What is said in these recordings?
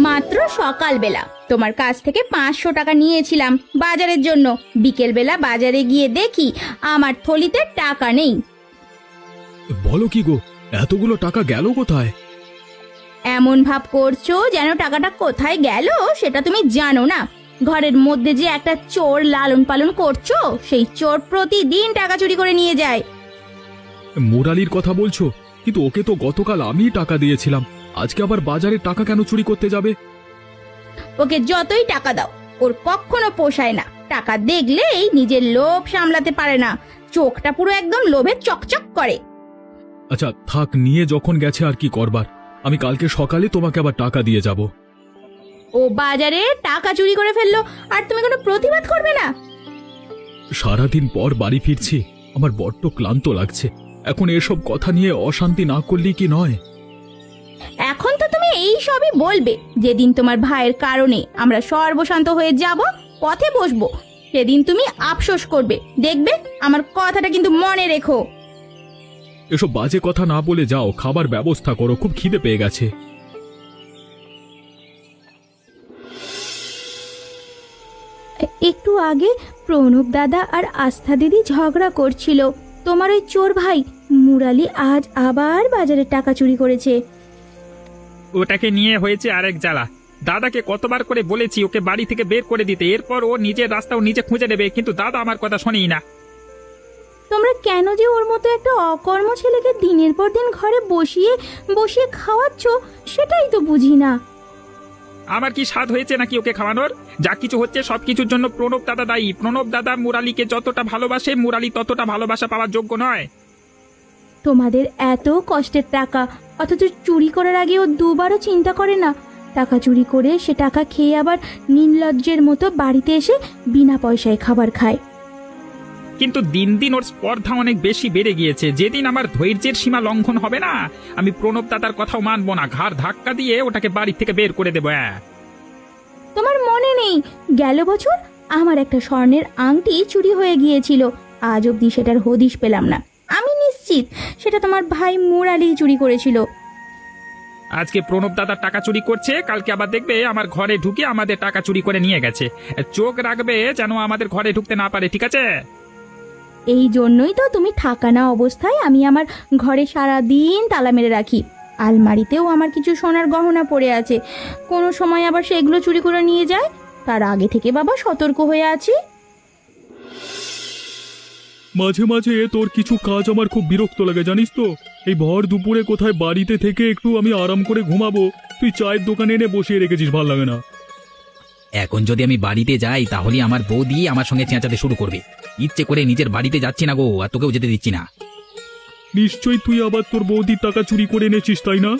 মাত্র সকালবেলা তোমার কাছ থেকে 500 টাকা নিয়েছিলাম বাজারের জন্য। বিকেলবেলা বাজারে গিয়ে দেখি আমার থলিতে টাকা নেই। বলো কি গো, এতগুলো টাকা গেল কোথায়? এমন ভাব করছো যেন টাকাটা কোথায় গেল সেটা তুমি জানো না। ঘরের মধ্যে যে একটা চোর লালন পালন করছো, সেই চোর প্রতিদিন টাকা চুরি করে নিয়ে যায়। মুরালির কথা বলছো? কিন্তু ওকে তো গতকাল আমি টাকা দিয়েছিলাম, আজকে আবার বাজারে টাকা কেন চুরি করতে যাবে? ওকে যতই টাকা দাও ওর কখনো পোষায় না। টাকা দেখলেই নিজের লোভ সামলাতে পারে না, চোখটা পুরো একদম লোভে চকচক করে। আচ্ছা থাক, নিয়ে যখন গেছে আর কি করবার, আমি কালকে সকালে তোমাকে আবার টাকা দিয়ে যাব। ও বাজারে টাকা চুরি করে ফেললো আর তুমি কোনো প্রতিবাদ করবে না? সারাদিন পর বাড়ি ফিরছি, আমার বড্ড ক্লান্ত লাগছে। এখন এসব কথা নিয়ে অশান্তি না করলেই কি নয়? এখন তো তুমি এই সবই বলবে। যেদিন তোমার ভাইয়ের কারণে আমরা সর্বশান্ত হয়ে যাব, পথে বসবো, সেদিন তুমি আফসোস করবে। দেখবে, আমার কথাটা কিন্তু মনে রেখো। এসব বাজে কথা না বলে যাও, খাবার ব্যবস্থা করো, খুব খিদে পেয়ে গেছে। একটু আগে প্রণব দাদা আর আস্থা দিদি ঝগড়া করছিল। তোমার ওই চোর ভাই মুরালি আজ আবার বাজারে টাকা চুরি করেছে। ওটাকে নিয়ে হয়েছে আরেক জ্বালা। দাদাকে কতবার করে বলেছি ওকে বাড়ি থেকে বের করে দিতে, এরপর ও নিজের রাস্তাও নিজে খুঁজে নেবে, কিন্তু দাদা আমার কথা শোনেই না। তোমরা কেন যে ওর মতো একটা অকর্ম ছেলেকে দিনের পর দিন ঘরে বসিয়ে বসিয়ে খাওয়াচ্ছ, সেটাই তো বুঝি না। আমার কি স্বাদ হয়েছে নাকি ওকে খাওয়ানোর? যা কিছু হচ্ছে সবকিছুর জন্য প্রণব দাদা দায়ী। প্রণব দাদা মুরালিকে যতটা ভালোবাসে, মুরালি ততটা ভালোবাসা পাওয়ার যোগ্য নয়। তোমাদের এত কষ্টের টাকা, অথচ চুরি করার আগে ও দুবারও চিন্তা করে না। টাকা চুরি করে সে টাকা খেয়ে আবার নির্লজ্জের মতো বাড়িতে এসে বিনা পয়সায় খাবার খায়। কিন্তু দিন দিন ওর স্পর্ধা অনেক বেশি বেড়ে গিয়েছে। যেদিন আমার ধৈর্যের সীমা লঙ্ঘন হবে না, আমি প্রণব দাদার কথাও মানবো না। ঘাড় ধাক্কা দিয়ে ওটাকে বাড়ি থেকে বের করে দেবো। তোমার মনে নেই, গেল বছর আমার একটা স্বর্ণের আংটি চুরি হয়ে গিয়েছিল। আজ অবধি সেটার হদিশ পেলাম না। আমি নিশ্চিত সেটা তোমার ভাই মুরালি চুরি করেছিল। আজকে প্রণব দাদার টাকা চুরি করছে, কালকে আবার দেখবে আমার ঘরে ঢুকে আমাদের টাকা চুরি করে নিয়ে গেছে। চোখ রাখবে যেন আমাদের ঘরে ঢুকতে না পারে, ঠিক আছে? এই জন্যই তো তুমি থাকা না অবস্থায় আমি আমার ঘরে সারা দিন তালা মেরে রাখি। আলমারিতেও আমার কিছু সোনার গহনা পড়ে আছে, কোনো সময় আবার সেগুলো চুরি করে নিয়ে যায়। তার আগে থেকে বাবা সতর্ক হয়ে আছি। মাঝে মাঝে তোর কিছু কাজ আমার খুব বিরক্ত লাগে, জানিস তো। এই ভর দুপুরে কোথায় বাড়িতে থেকে একটু আমি আরাম করে ঘুমাবো, তুই চায়ের দোকানে এনে বসিয়ে রেখেছিস, ভাল লাগে না। এখন যদি আমি বাড়িতে যাই তাহলে আমার বৌদি আমার সঙ্গে চেঁচাতে শুরু করবে। ইচ্ছে করে নিজের বাড়িতে যাচ্ছি না গো, আর তোকেও যেতে দিচ্ছি না। নিশ্চয়ই তুই আবার তোর বৌদির টাকা চুরি করে এনেছিস, তাই না?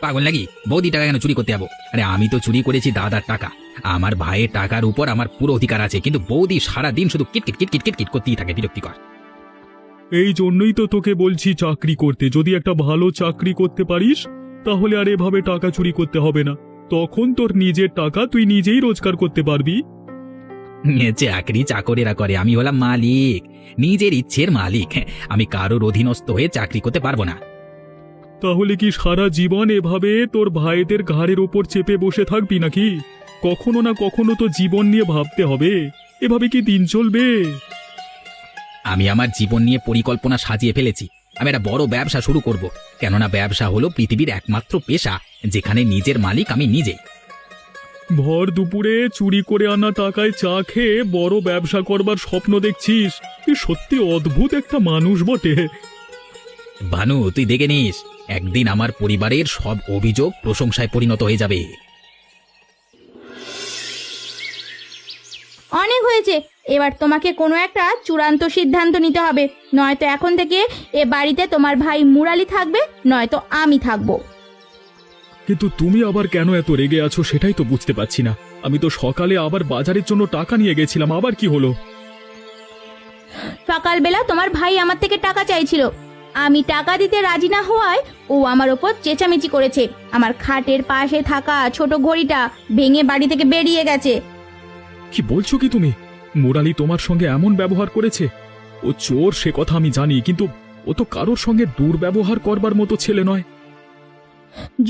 পাগল নাকি? বৌদি টাকা কেন চুরি করতে যাবো? আরে আমি তো চুরি করেছি দাদার টাকা। আমার ভাইয়ের টাকার উপর আমার পুরো অধিকার আছে, কিন্তু বৌদি সারা দিন শুধু কিটকিট কিটকিট কিটকিট করতেই থাকে, বিরক্তিকর। এই জন্যই তো তোকে বলছি চাকরি করতে। যদি একটা ভালো চাকরি করতে পারিস তাহলে আর এভাবে টাকা চুরি করতে হবে না। তখন তোর নিজের টাকা তুই নিজেই রোজগার করতে পারবি। চাকরি চাকরেরা করে, আমি হলাম মালিক, নিজের ইচ্ছের মালিক। আমি কারোর অধীনস্থ হয়ে চাকরি করতে পারবো না। তাহলে কি সারা জীবন এভাবে তোর ভাইদের ঘাড়ের ওপর চেপে বসে থাকবি নাকি? কখনো না কখনো তো জীবন নিয়ে ভাবতে হবে। এভাবে কি দিন চলবে? আমি আমার জীবন নিয়ে পরিকল্পনা সাজিয়ে ফেলেছি। আমি একটা বড় ব্যবসা শুরু করব, কেননা ব্যবসা হলো পৃথিবীর একমাত্র পেশা যেখানে নিজের মালিক আমি নিজেই। ভর দুপুরে চুরি করে আনা টাকায় চা খেয়ে বড় ব্যবসা করবার স্বপ্ন দেখছিস? তুই সত্যি অদ্ভুত একটা মানুষ বটে। ভানু, তুই দেখে নিস, একদিন আমার পরিবারের সব অভিযোগ প্রশংসায় পরিণত হয়ে যাবে। অনেক হয়েছে, এবার তোমাকে কোনো একটা চূড়ান্ত সিদ্ধান্ত নিতে হবে। নয়তো এখন থেকে এ বাড়িতে তোমার ভাই মুরালি থাকবে, নয়তো আমি থাকবো। কিন্তু তুমি আবার কেন এত রেগে আছো সেটাই তো বুঝতে পারছি না। আমি তো সকালে আবার বাজারের জন্য টাকা নিয়ে গেছিলাম, আবার কি হলো? সকালবেলা তোমার ভাই আমার থেকে টাকা চাইছিল, আমি টাকা দিতে রাজি না হওয়ায় ও আমার ওপর চেঁচামেচি করেছে। আমার খাটের পাশে থাকা ছোট ঘড়িটা ভেঙে বাড়ি থেকে বেরিয়ে গেছে। কি বলছো কি তুমি? মুরালি তোমার সঙ্গে এমন ব্যবহার করেছে? ও চোর সে কথা আমি জানি, কিন্তু ও তো কারোর সঙ্গে দুর্ব্যবহার করবার মতো ছেলে নয়।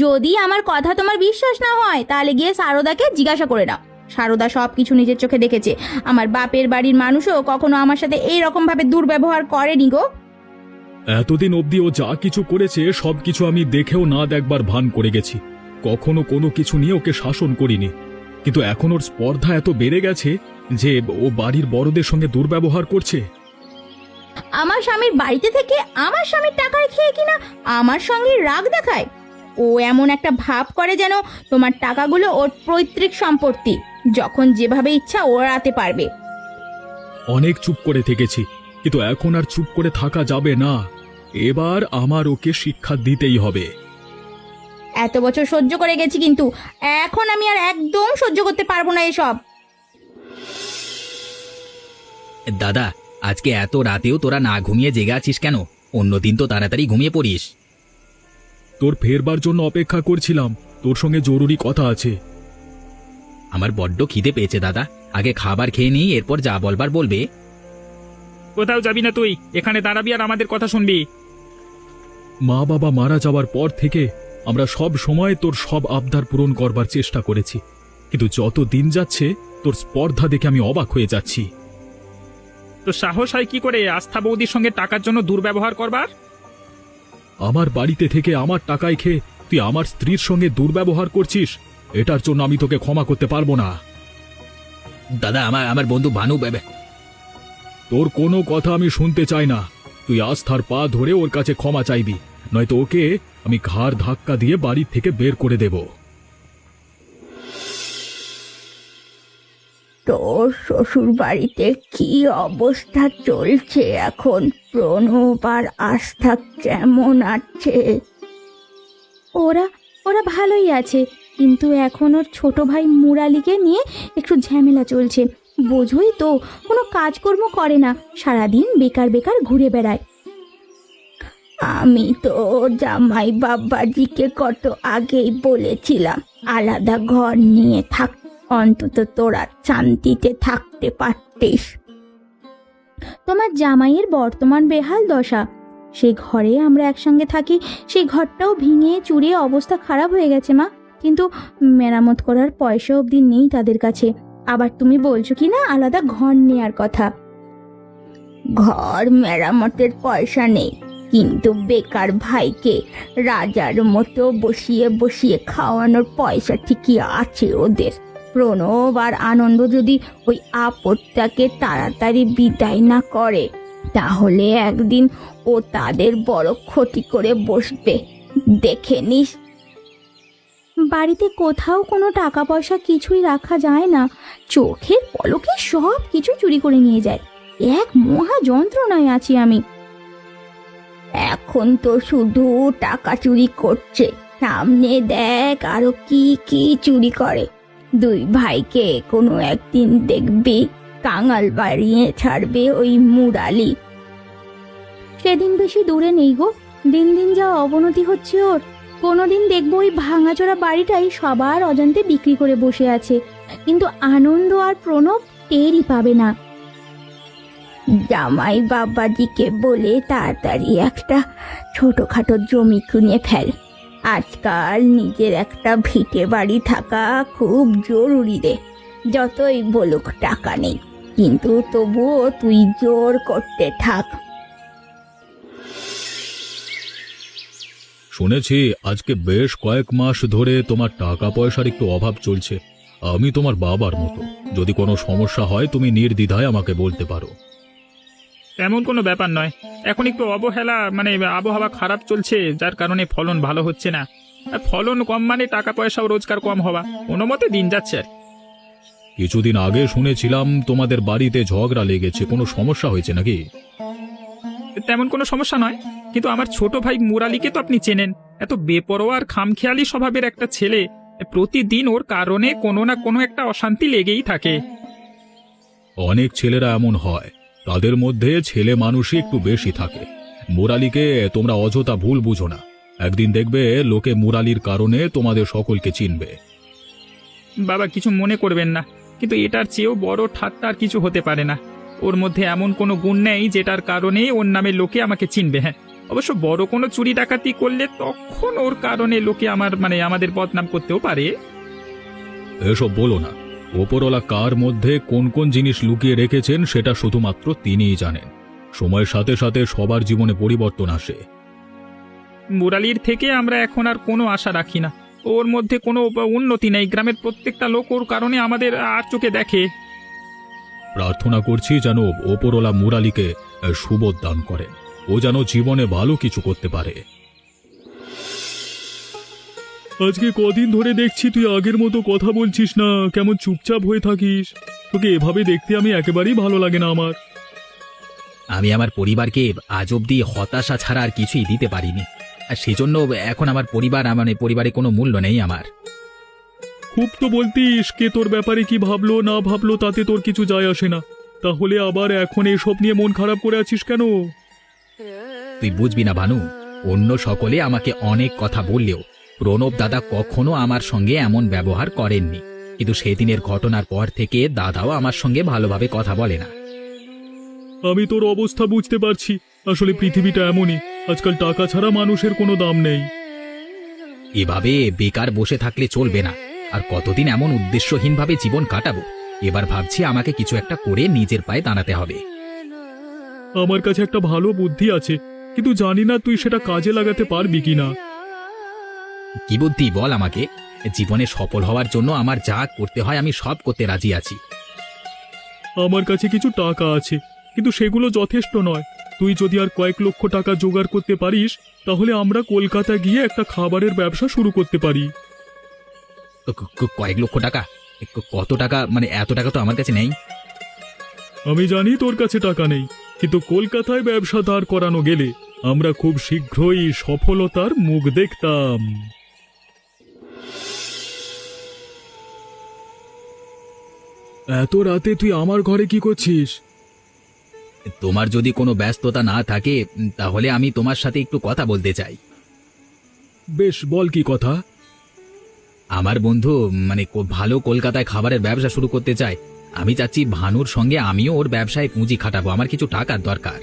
যদি আমার কথা তোমার বিশ্বাস না হয় তাহলে গিয়ে সারদাকে জিজ্ঞাসা করে নাও। সারদা সব কিছু নিজের চোখে দেখেছে। আমার বাপের বাড়ির মানুষও কখনো আমার সাথে এই রকম ভাবে দুর্ব্যবহার করেনি গো। এতদিন অবধি ও যা কিছু করেছে সবকিছু আমি দেখেও না দেখবার ভান করে গেছি। কখনো কোনো কিছু নিয়ে ওকে শাসন করিনি, কিন্তু এখন ওর স্পর্ধা এত বেড়ে গেছে যে ও বাড়ির বড়দের সঙ্গে দুর্ব্যবহার করছে। আমার স্বামীর বাড়িতে থেকে আমার স্বামীর টাকায় খেয়ে কিনা আমার সঙ্গে রাগ দেখায়। ও এমন একটা ভাব করে যেন তোমার টাকাগুলো ওর পৈতৃক সম্পত্তি, যখন যেভাবে ইচ্ছা ওড়াতে পারবে। অনেক চুপ করে থেকেছি, কিন্তু এখন আর চুপ করে থাকা যাবে না। এবার আমার ওকে শিক্ষা দিতেই হবে। এত বছর সহ্য করে গেছি, কিন্তু এখন আমি আর একদম সহ্য করতে পারবো না এসব। দাদা, আজকে এত রাতেও তোরা না ঘুমিয়ে জেগে আছিস কেন? অন্যদিন তো তাড়াতাড়ি ঘুমিয়ে পড়িস। তোর ফেরবার জন্য অপেক্ষা করছিলাম, তোর সঙ্গে জরুরি কথা আছে। আমার বড্ড খিদে পেয়েছে দাদা, আগে খাবার খেয়ে নিই, এরপর যা বলবার বলবে। কোথাও যাবি না তুই, এখানে দাঁড়াবি আর আমাদের কথা শুনবি। মা বাবা মারা যাওয়ার পর থেকে আমরা সব সময় তোর সব আবদার পূরণ করবার চেষ্টা করেছি, কিন্তু যত দিন যাচ্ছে তোর স্পর্ধা দেখে আমি অবাক হয়ে যাচ্ছি। তো সাহস হয় কি করে আস্থা বৌদির সঙ্গে টাকার জন্য দুর্ব্যবহার করবার? আমার বাড়িতে থেকে আমার টাকায় খেয়ে তুই আমার স্ত্রীর সঙ্গে দুর্ব্যবহার করছিস, এটার জন্য আমি তোকে ক্ষমা করতে পারবো না। দাদা, আমার বন্ধু ভানু তোর কোনো কথা আমি শুনতে চাই না। তুই আস্থার পা ধরে ওর কাছে ক্ষমা চাইবি, নয়তো ওকে আমি ঘাড় ধাক্কা দিয়ে বাড়ি থেকে বের করে দেব। তোর শ্বশুর বাড়িতে কি অবস্থা চলছে এখন? প্রণব আর আস্থা কেমন আছে? ওরা ওরা ভালোই আছে, কিন্তু এখন ওর ছোট ভাই মুরালিকে নিয়ে একটু ঝামেলা চলছে। বোঝোই তো, কোনো কাজকর্ম করে না, সারাদিন বেকার বেকার ঘুরে বেড়ায়। আমি তো জামাই বাবাজিকে কত আগেই বলেছিলাম আলাদা ঘর নিয়ে থাক, অন্তত তোরা শান্তিতে থাকতে পারতিস। তোমার জামাইয়ের বর্তমান বেহাল দশা, সেই ঘরে আমরা একসঙ্গে থাকি, সেই ঘরটাও ভেঙে চুরিয়ে অবস্থা খারাপ হয়ে গেছে মা। কিন্তু মেরামত করার পয়সা অবধি নেই তাদের কাছে। আবার তুমি বলছো কি না আলাদা ঘর নেয়ার কথা? ঘর মেরামতের পয়সা নেই, কিন্তু বেকার ভাইকে রাজার মতো বসিয়ে বসিয়ে খাওয়ানোর পয়সা ঠিকই আছে ওদের। প্রণব আর আনন্দ যদি ওই আপদটাকে তাড়াতাড়ি বিদায় না করে, তাহলে একদিন ও তাদের বড় ক্ষতি করে বসবে, দেখে নিস। বাড়িতে কোথাও কোনো টাকা পয়সা কিছুই রাখা যায় না, চোখের পলকে সব কিছু চুরি করে নিয়ে যায়। এক মহা যন্ত্রণায় আছি আমি। এখন তো শুধু টাকা চুরি করছে, সামনে দেখ আরো কি কি চুরি করে। দুই ভাইকে কোনো একদিন দেখবি কাঙাল বাড়িয়ে ছাড়বে ওই মুরালি। সেদিন বেশি দূরে নেই গো, দিন দিন যা অবনতি হচ্ছে ওর। কোনোদিন দেখবো ওই ভাঙাচোরা বাড়িটাই সবার অজান্তে বিক্রি করে বসে আছে, কিন্তু আনন্দ আর প্রণব টেরই পাবে না। জামাই বাবাজিকে বলে তাড়াতাড়ি একটা ছোটখাটো জমি কিনে ফেল। আজকাল নিজের একটা ভিটে বাড়ি থাকা খুব জরুরি রে। যতই বলুক টাকা নেই, কিন্তু তবুও তুই জোর করতে থাক। শুনেছি আজকে বেশ কয়েক মাস ধরে তোমার টাকা পয়সার একটু অভাব চলছে। আমি তোমার বাবার মতো, যদি কোনো সমস্যা হয় তুমি নির্দ্বিধায় আমাকে বলতে পারো। তেমন কোনো ব্যাপার নয়, এখন একটু অবহেলা মানে আবহাওয়া খারাপ চলছে, যার কারণে ফলন ভালো হচ্ছে না। আর ফলন কম মানে টাকা পয়সাও রোজগার কম হওয়া, কোনো মতে দিন যাচ্ছে আর। কিছুদিন আগে শুনেছিলাম তোমাদের বাড়িতে ঝগড়া লেগেছে, কোনো সমস্যা হয়েছে নাকি? তেমন কোনো সমস্যা নয়, কিন্তু আমার ছোট ভাই মুরালিকে তো আপনি চেনেন, এত বেপরোয়া আর খামখেয়ালি স্বভাবের একটা ছেলে। প্রতিদিন ওর কারণে কোনো না কোনো একটা অশান্তি লেগেই থাকে। অনেক ছেলেরা এমন হয়, তাদের মধ্যে ছেলে মানুষই একটু বেশি থাকে। মুরালিকে তোমরা অযথা ভুল বুঝো না, একদিন দেখবে লোকে মুরালির কারণে তোমাদের সকলকে চিনবে। বাবা কিছু মনে করবেন না, কিন্তু এটার চেয়েও বড় ঠাট্টা আর কিছু হতে পারে না। ওর মধ্যে এমন কোনো গুণ নেই যেটার কারণে ওর নামে লোকে আমাকে চিনবে। হ্যাঁ, অবশ্য বড় কোনো চুরি ডাকাতি করলে তখন ওর কারণে লোকে আমাদের বদনাম করতেও পারে। এসব বলো না। ওপরওয়ালা কার মধ্যে কোন কোন জিনিস লুকিয়ে রেখেছেন সেটা শুধুমাত্র তিনিই জানেন। সময়ের সাথে সাথে সবার জীবনে পরিবর্তন আসে। মুরালির থেকে আমরা এখন আর কোনো আশা রাখি না। ওর মধ্যে কোনো উন্নতি নেই। গ্রামের প্রত্যেকটা লোক ওর কারণে আমাদের আর চোখে দেখে। প্রার্থনা করছি যেন ওপরওয়ালা মুরালিকে সুবোধ দান করেন, ও যেন জীবনে ভালো কিছু করতে পারে। আজকে কদিন ধরে দেখছি তুই আগের মতো কথা বলছিস না, কেমন চুপচাপ হয়ে থাকিস। তোকে এভাবে দেখতে আমি একেবারেই ভালো লাগে না আমার। আমি আমার পরিবারকে আজ অব্দি হতাশা ছাড়া আর কিছুই দিতে পারিনি, আর সেজন্য এখন আমার পরিবারে কোনো মূল্য নেই আমার। খুব তো বলতিস, কে তোর ব্যাপারে কি ভাবলো না ভাবলো তাতে তোর কিছু যায় আসে না। তাহলে আবার এখন এসব নিয়ে মন খারাপ করে আছিস কেন? তুই বুঝবি না ভানু, অন্য সকলে আমাকে অনেক কথা বললেও প্রণব দাদা কখনো আমার সঙ্গে এমন ব্যবহার করেননি। কিন্তু সেদিনের ঘটনার পর থেকে দাদাও আমার সঙ্গে ভালোভাবে কথা বলে না। আমি তোর অবস্থা বুঝতে পারছি। আসলে পৃথিবীটা এমনই, আজকাল টাকা ছাড়া মানুষের কোনো দাম নেই। এভাবে বেকার বসে থাকলে চলবে না। আর কতদিন এমন উদ্দেশ্যহীনভাবে জীবন কাটাবো? এবার ভাবছি আমাকে কিছু একটা করে নিজের পায়ে দাঁড়াতে হবে। আমার কাছে একটা ভালো বুদ্ধি আছে, কিন্তু জানি না তুই সেটা কাজে লাগাতে পারবি কিনা। কি বুদ্ধি বল আমাকে। জীবনে সফল হওয়ার জন্য আমার যা করতে হয় আমি সব করতে রাজি আছি। আমার কাছে কিছু টাকা আছে, কিন্তু সেগুলো যথেষ্ট নয়। তুই যদি আর কয়েক লক্ষ টাকা জোগাড় করতে পারিস, তাহলে আমরা কলকাতা গিয়ে একটা খাবারের ব্যবসা শুরু করতে পারি। কয়েক লক্ষ টাকা? কত টাকা? এত টাকা তো আমার কাছে নেই। আমি জানি তোর কাছে টাকা নেই, কিন্তু কলকাতায় ব্যবসা দাঁড় করানো গেলে আমরা খুব শীঘ্রই সফলতার মুখ দেখতাম। এত রাতে তুই আমার ঘরে কি করছিস? তোমার যদি কোনো ব্যস্ততা না থাকে তাহলে আমি তোমার সাথে একটু কথা বলতে চাই। বেশ, বল কি কথা। আমার বন্ধু ভালো কলকাতায় খাবারের ব্যবসা শুরু করতে চায়। আমি চাচ্ছি ভানুর সঙ্গে আমিও ওর ব্যবসায় পুঁজি খাটাবো। আমার কিছু টাকার দরকার।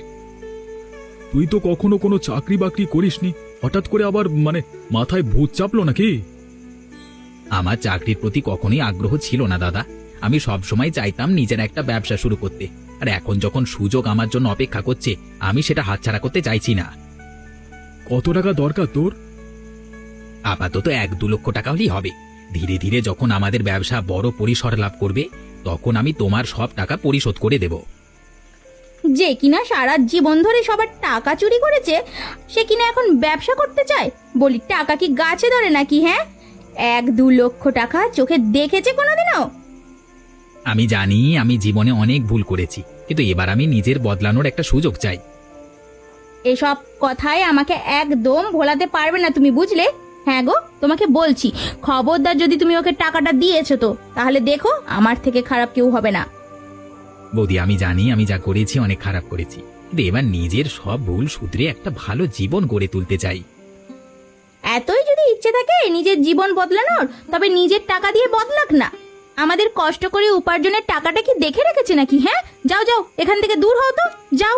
তুই তো কখনো কোনো চাকরি বাকরি করিসনি, হঠাৎ করে আবার মাথায় ভূত চাপলো নাকি? আমার চাকরির প্রতি কখনোই আগ্রহ ছিল না দাদা। আমি সব সময় চাইতাম নিজের একটা ব্যবসা শুরু করতে। আর এখন যখন সুযোগ আমার জন্য অপেক্ষা করছে, আমি সেটা হাতছাড়া করতে চাইছি না। কত টাকা দরকার তোর? আপাতত 1-2 লক্ষ টাকা হলেই হবে। ধীরে ধীরে যখন আমাদের ব্যবসা বড় পরিসর লাভ করবে, তখন আমি তোমার সব টাকা পরিশোধ করে দেব। যে কিনা সারা জীবন ধরে সবার টাকা চুরি করেছে, সে কিনা এখন ব্যবসা করতে চায়? বলি, টাকা কি গাছে ধরে নাকি? হ্যাঁ, 1-2 লক্ষ টাকা চোখে দেখেছে কোনোদিনও? আমি জানি আমি জীবনে অনেক ভুল করেছি, কিন্তু এবার আমি নিজের বদলানোর একটা সুযোগ চাই। এসব কথায় আমাকে একদম ভোলাতে পারবে না, তুমি বুঝলে? হ্যাঁ গো, তোমাকে বলছি, খবরদার যদি তুমি ওকে টাকাটা দিয়েছো তো তাহলে দেখো আমার থেকে খারাপ কেউ হবে না। বৌদি, আমি জানি আমি যা করেছি অনেক খারাপ করেছি, কিন্তু এবার নিজের সব ভুল শুধরে একটা ভালো জীবন গড়ে তুলতে চাই। এতই যদি ইচ্ছে থাকে নিজের জীবন বদলানোর, তবে নিজের টাকা দিয়ে বদলাক না। আমাদের কষ্ট করে উপার্জনের টাকাটা কি দেখে রেখেছে নাকি? হ্যাঁ, যাও যাও, এখান থেকে দূর হও তো, যাও।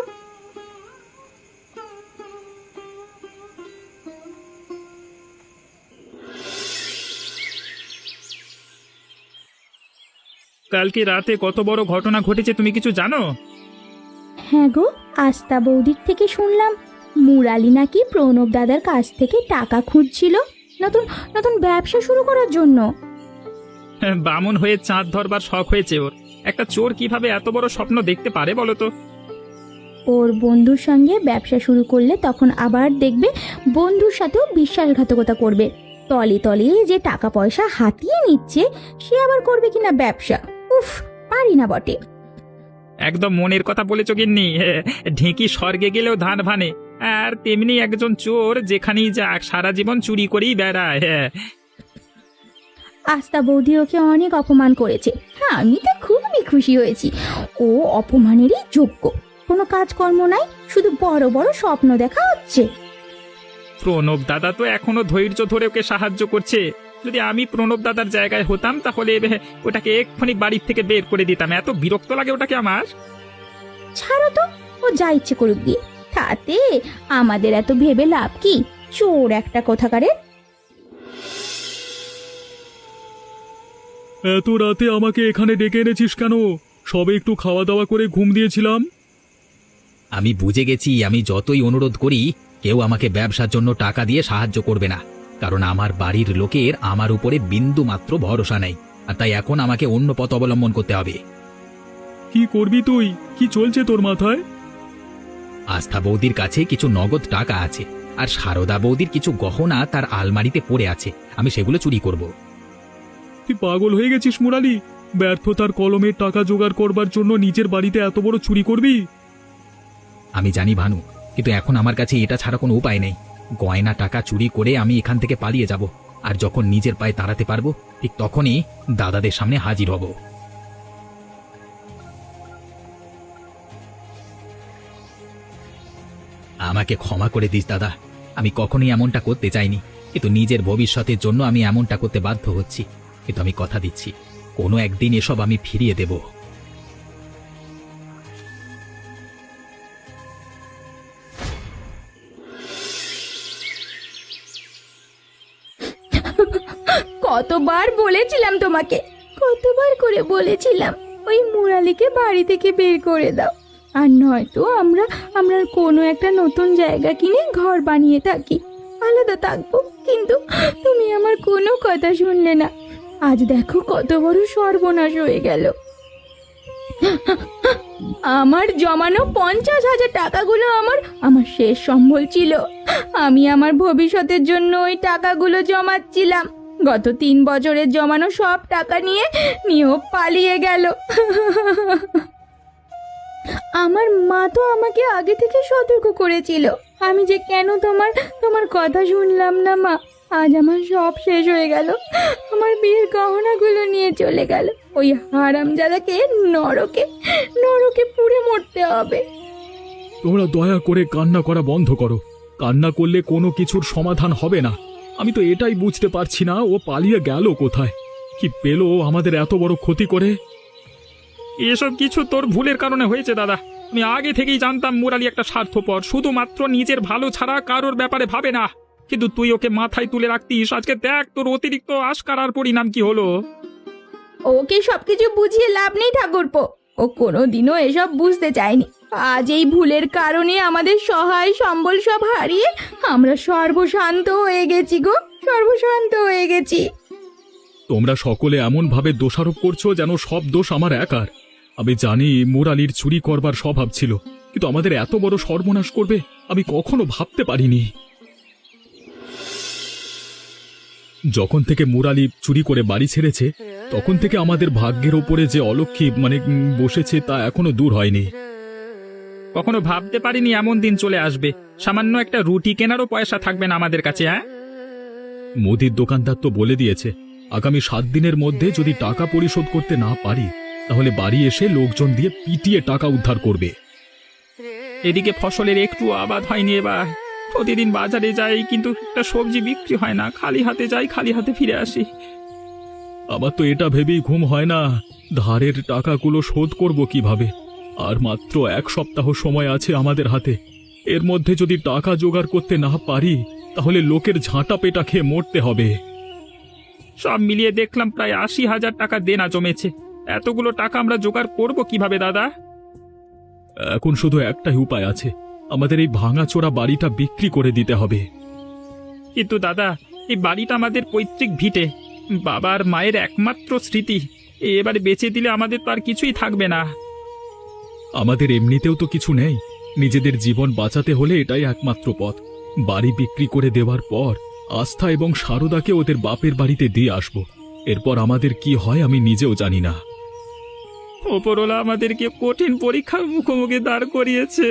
কালকে রাতে কত বড় ঘটনা ঘটেছে তুমি কিছু জানো? হ্যাঁ গো, আস্তা বৌদির থেকে শুনলাম মুরালি নাকি প্রণব দাদার কাছ থেকে টাকা খুঁজছিল নতুন নতুন ব্যবসা শুরু করার জন্য। বামন হয়ে চাঁদ ধরবার শখ হয়েছে ওর। একটা চোর কিভাবে এত বড় স্বপ্ন দেখতে পারে বলো তো? ওর বন্ধুর সঙ্গে ব্যবসা শুরু করলে তখন আবার দেখবে বন্ধুর সাথেও বিশ্বাসঘাতকতা করবে। তলে তলে যে টাকা পয়সা হাতিয়ে নিচ্ছে, সে আবার করবে কিনা ব্যবসা। উফ, পারি না বটে। একদম মনের কথা বলেছ গিন্নি। ঢেঁকি স্বর্গে গেলেও ধান ভানে। আর তেমনি একজন চোর যেখানেই যাক সারা জীবন চুরি করেই বেড়ায়। আস্তা বৌদি ওকে অনেক অপমান করেছে, আমি তো খুবই খুশি হয়েছি। ও অপমানেরই যোগ্য। কোনো কাজকর্ম নাই, শুধু বড় বড় স্বপ্ন দেখা হচ্ছে। প্রণব দাদা তো এখনো ধৈর্য ধরে ওকে সাহায্য করছে। যদি আমি প্রণব দাদার জায়গায় হতাম তাহলে ওটাকে এক্ষুনি বাড়ির থেকে বের করে দিতাম। এত বিরক্ত লাগে ওটাকে আমার। ছাড়ো তো, ও যা ইচ্ছে করুক দিয়ে। তাতে আমাদের এত ভেবে লাভ কি? চোর একটা কোথাকারে। এত রাতে আমাকে এখানে ডেকে এনেছিস কেন? সবে একটু খাওয়া দাওয়া করে ঘুম দিয়েছিলাম। আমি বুঝে গেছি, আমি যতই অনুরোধ করি কেউ আমাকে ব্যবসার জন্য টাকা দিয়ে সাহায্য করবে না, কারণ আমার বাড়ির লোকের আমার উপরে বিন্দু মাত্র ভরসা নেই, আর তাই এখন আমাকে অন্য পথ অবলম্বন করতে হবে। কি করবি তুই? কি চলছে তোর মাথায়? আস্থা বৌদির কাছে কিছু নগদ টাকা আছে, আর সারদা বৌদির কিছু গহনা তার আলমারিতে পড়ে আছে, আমি সেগুলো চুরি করব। তুই পাগল হয়ে গেছিস মুরালি? ব্যর্থতার কলমের টাকা জোগাড় করবার জন্য নিজের বাড়িতে এত বড় চুরি করবি? আমি জানি ভানু, কিন্তু এখন আমার কাছে এটা ছাড়া কোনো উপায় নেই। গয়না টাকা চুরি করে আমি এখান থেকে পালিয়ে যাব, আর যখন নিজের পায়ে দাঁড়াতে পারবো ঠিক তখনই দাদাদের সামনে হাজির হব। আমাকে ক্ষমা করে দিস দাদা, আমি কখনোই এমনটা করতে চাইনি, কিন্তু নিজের ভবিষ্যতের জন্য আমি এমনটা করতে বাধ্য হচ্ছি। কিন্তু আমি কথা দিচ্ছি, কোনো একদিন এসব আমি ফিরিয়ে দেব। কতবার বলেছিলাম তোমাকে, কতবার করে বলেছিলাম ওই মুরালিকে বাড়ি থেকে বের করে দাও, আর নয়তো আমরা আমরা কোনো একটা নতুন জায়গা কিনে ঘর বানিয়ে থাকি, আলাদা থাকবো। কিন্তু তুমি আমার কোনো কথা শুনলে না। আজ দেখো কত বড় সর্বনাশ হয়ে গেল। আমার জমানো 50,000 টাকাগুলো আমার শেষ সম্বল ছিল। আমি আমার ভবিষ্যতের জন্য ওই টাকাগুলো জমাচ্ছিলাম। গত 3 বছরের জমানো সব টাকা নিয়েও পালিয়ে গেল। আমার মা তো আমাকে আগে থেকে সতর্ক করেছিল, আমি যে কেন তোমার কথা শুনলাম না মা। আজ আমার সব শেষ হয়ে গেল। আমার বিয়ের গহনাগুলো নিয়ে চলে গেল। ওই হারামজাদাকে নরকে পুড়ে মরতে হবে। তোমরা দয়া করে কান্না করা বন্ধ করো। কান্না করলে কোনো কিছুর সমাধান হবে না। আমি তো এটাই বুঝতে পারছি না, ও পালিয়ে গেল কোথায়? কি পেল আমাদের এত বড় ক্ষতি করে? এসব কিছু তোর ভুলের কারণে হয়েছে দাদা। আমি আগে থেকেই জানতাম মুরালি একটা স্বার্থপর, শুধুমাত্র নিজের ভালো ছাড়া কারোর ব্যাপারে ভাবে না। কিন্তু তুই ওকে মাথায় তুলে রাখতিস, আজকে দেখ তোর অতিরিক্ত আশকারার পরিণাম কি হলো। ওকে সবকিছু বুঝিয়ে লাভ নেই ঠাকুরপো, ও কোনোদিনও এসব বুঝতে চায়নি। আজ এই ভুলের কারণে আমাদের সহায় সম্বল সব হারিয়ে আমরা সর্বশান্ত হয়ে গেছি গো, সর্বশান্ত হয়ে গেছি। তোমরা সকলে এমন ভাবে দোষারোপ করছো যেন সব দোষ আমার একার। আমি জানি মুরালির চুরি করবার স্বভাব ছিল, কিন্তু আমাদের এত বড় সর্বনাশ করবে আমি কখনো ভাবতে পারিনি। যখন থেকে মুরালি চুরি করে বাড়ি ছেড়েছে তখন থেকে আমাদের ভাগ্যের ওপরে যে অলক্ষী বসেছে তা এখনো দূর হয়নি। কখনো ভাবতে পারিনি এমন দিন চলে আসবে, সামান্য একটা রুটি কেনারও পয়সা থাকবে না আমাদের কাছে। হ্যাঁ, মুদির দোকানদার তো বলে দিয়েছে আগামী 7 দিনের মধ্যে যদি টাকা পরিশোধ করতে না পারি তাহলে বাড়ি এসে লোকজন দিয়ে পিটিয়ে টাকা উদ্ধার করবে। এদিকে ফসলের একটু আবাদ হয়নি এবার। প্রতিদিন বাজারে যাই, কিন্তু একটা সবজি বিক্রি হয় না। খালি হাতে যাই, খালি হাতে ফিরে আসি। আমার তো এটা ভেবেই ঘুম হয় না, ধারের টাকাগুলো শোধ করব কিভাবে। আর মাত্র 1 সপ্তাহ সময় আছে আমাদের হাতে। এর মধ্যে যদি টাকা জোগাড় করতে না পারি তাহলে লোকের ঝাঁটা পেটা খেয়ে মরতে হবে। সব মিলিয়ে দেখলাম প্রায় 80,000 টাকা দেনা জমেছে। এতগুলো টাকা আমরা জোগাড় করব কিভাবে দাদা? এখন শুধু একটাই উপায় আছে, আমাদের এই ভাঙাচোরা বাড়িটা বিক্রি করে দিতে হবে। কিন্তু দাদা, এই বাড়িটা আমাদের পৈতৃক ভিটে, বাবার মায়ের একমাত্র স্মৃতি। এবারে বেচে দিলে আমাদের তো আর কিছুই থাকবে না। আমাদের এমনিতেও তো কিছু নেই, নিজেদের জীবন বাঁচাতে হলে এটাই একমাত্র পথ। বাড়ি বিক্রি করে দেওয়ার পর আস্থা এবং সারদাকে ওদের বাপের বাড়িতে দিয়ে আসব। এরপর আমাদের কি হয় আমি নিজেও জানি না। ওপরওয়ালা আমাদেরকে কঠিন পরীক্ষার মুখোমুখি দাঁড় করিয়েছে।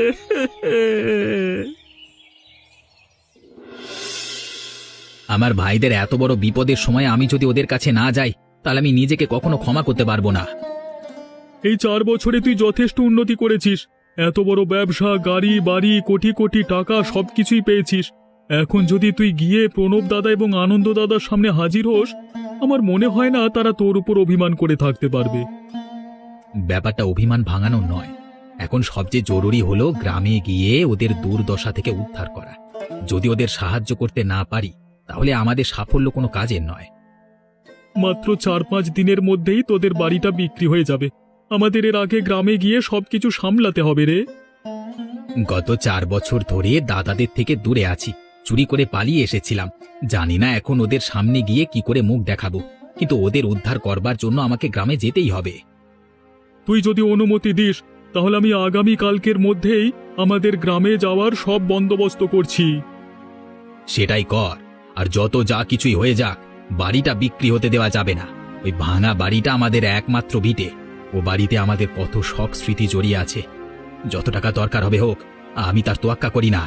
আমার ভাইদের এত বড় বিপদের সময় আমি যদি ওদের কাছে না যাই তাহলে আমি নিজেকে কখনো ক্ষমা করতে পারবো না। এই 4 বছরে তুই যথেষ্ট উন্নতি করেছিস, এত বড় ব্যবসা, গাড়ি বাড়ি, কোটি কোটি টাকা সবকিছুই পেয়েছিস। এখন যদি তুই গিয়ে প্রণব দাদা এবং আনন্দ দাদার সামনে হাজির হোস, আমার মনে হয় না তারা তোর উপর অভিমান করে থাকতে পারবে। ব্যাপারটা অভিমান ভাঙানোর নয়, এখন সবচেয়ে জরুরি হলো গ্রামে গিয়ে ওদের দুর্দশা থেকে উদ্ধার করা। যদি ওদের সাহায্য করতে না পারি তাহলে আমাদের সাফল্য কোনো কাজের নয়। মাত্র 4-5 দিনের মধ্যেই তোদের বাড়িটা বিক্রি হয়ে যাবে। আমাদের এর আগে গ্রামে গিয়ে সবকিছু সামলাতে হবে রে। গত 4 বছর ধরে দাদাদের থেকে দূরে আছি, চুরি করে পালিয়ে এসেছিলাম। জানি না এখন ওদের সামনে গিয়ে কি করে মুখ দেখাবো, কিন্তু ওদের উদ্ধার করবার জন্য আমাকে গ্রামে যেতেই হবে। তুই যদি অনুমতি দিস তাহলে আমি আগামী কালকের মধ্যেই আমাদের গ্রামে যাওয়ার সব বন্দোবস্ত করছি। সেটাই কর, আর যত যা কিছুই হয়ে যাক বাড়িটা বিক্রি হতে দেওয়া যাবে না। ওই ভাঙা বাড়িটা আমাদের একমাত্র ভিটে। ও বাড়িতে আমাদের কত শখ স্মৃতি জড়িয়ে আছে। যত টাকা দরকার হবে হোক, আমি তার তোয়াক্কা করি না।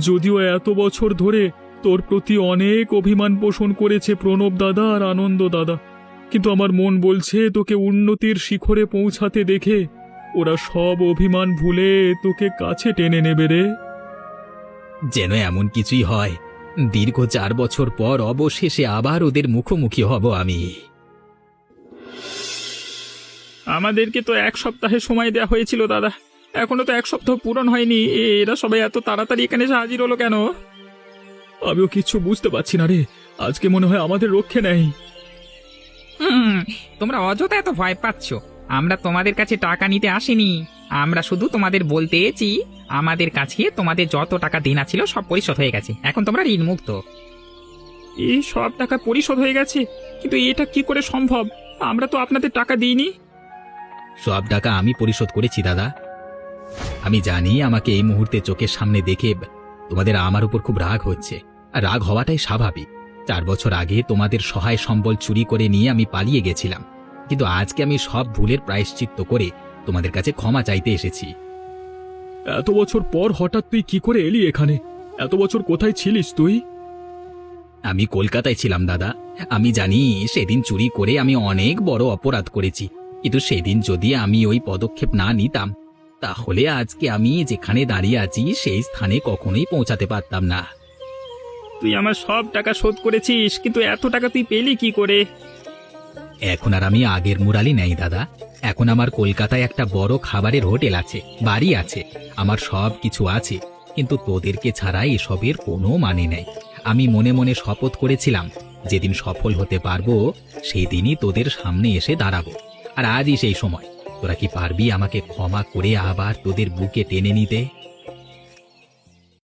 যদিও এত বছর ধরে তোর প্রতি অনেক অভিমান পোষণ করেছে প্রণব দাদা আর আনন্দ দাদা, কিন্তু আমার মন বলছে তোকে উন্নতির শিখরে পৌঁছাতে দেখে ওরা সব অভিমান ভুলে তোকে কাছে টেনে নেবে রে। যেন এমন কিছুই হয়, দীর্ঘ 4 বছর পর অবশেষে আবার ওদের মুখোমুখি হব আমি। আমাদেরকে তো 1 সপ্তাহে সময় দেওয়া হয়েছিল দাদা, এখনো তো 1 সপ্তাহ পূরণ হয়নি। এরা সবাই এত তাড়াতাড়ি এখানে এসে হাজির হলো কেন? আমিও কিচ্ছু বুঝতে পারছি না রে, আজকে মনে হয় আমাদের রক্ষে নেই। তোমরা অযথা এত ভয় পাচ্ছ। আমরা তোমাদের কাছে টাকা নিতে আসিনি, আমরা শুধু তোমাদের বলতে এসেছি আমাদের কাছে তোমাদের যত টাকা দেনা ছিল সব পরিশোধ হয়ে গেছে, এখন তোমরা ঋণ মুক্ত। এই সব টাকা পরিশোধ হয়ে গেছে, কিন্তু এটা কি করে সম্ভব? আমরা তো আপনাদের টাকা দিইনি। সব টাকা আমি পরিশোধ করেছি দাদা। আমি জানি আমাকে এই মুহূর্তে চোখের সামনে দেখে তোমাদের আমার উপর খুব রাগ হচ্ছে, আর রাগ হওয়াটাই স্বাভাবিক। 4 বছর আগে তোমাদের সহায় সম্বল চুরি করে নিয়ে আমি পালিয়ে গেছিলাম, কিন্তু আজকে আমি সব ভুলের প্রায়শ্চিত্ত করে তোমাদের কাছে ক্ষমা চাইতে এসেছি। এত বছর পর হঠাৎ তুই কি করে এলি এখানে? এত বছর কোথায় ছিলিস তুই? আমি কলকাতায় ছিলাম দাদা। আমি জানি সেদিন চুরি করে আমি অনেক বড় অপরাধ করেছি, কিন্তু সেদিন যদি আমি ওই পদক্ষেপ না নিতাম তাহলে আজকে আমি যেখানে দাঁড়িয়ে আছি সেই স্থানে কখনোই পৌঁছাতে পারতাম না। তুই আমার সব টাকা শোধ করেছিস, কিন্তু এত টাকা তুই পেলি কি করে? এখন আর আমি আগের মুরালি নেই দাদা। এখন আমার কলকাতায় একটা বড় খাবারের হোটেল আছে, বাড়ি আছে, আমার সব কিছু আছে, কিন্তু তোদেরকে ছাড়া এসবের কোনো মানে নেই। আমি মনে মনে শপথ করেছিলাম যেদিন সফল হতে পারবো সেদিনই তোদের সামনে এসে দাঁড়াবো। আর আজই সেই সময়। তোরা কি পারবি আমাকে ক্ষমা করে আবার তোদের বুকে টেনে নিতে?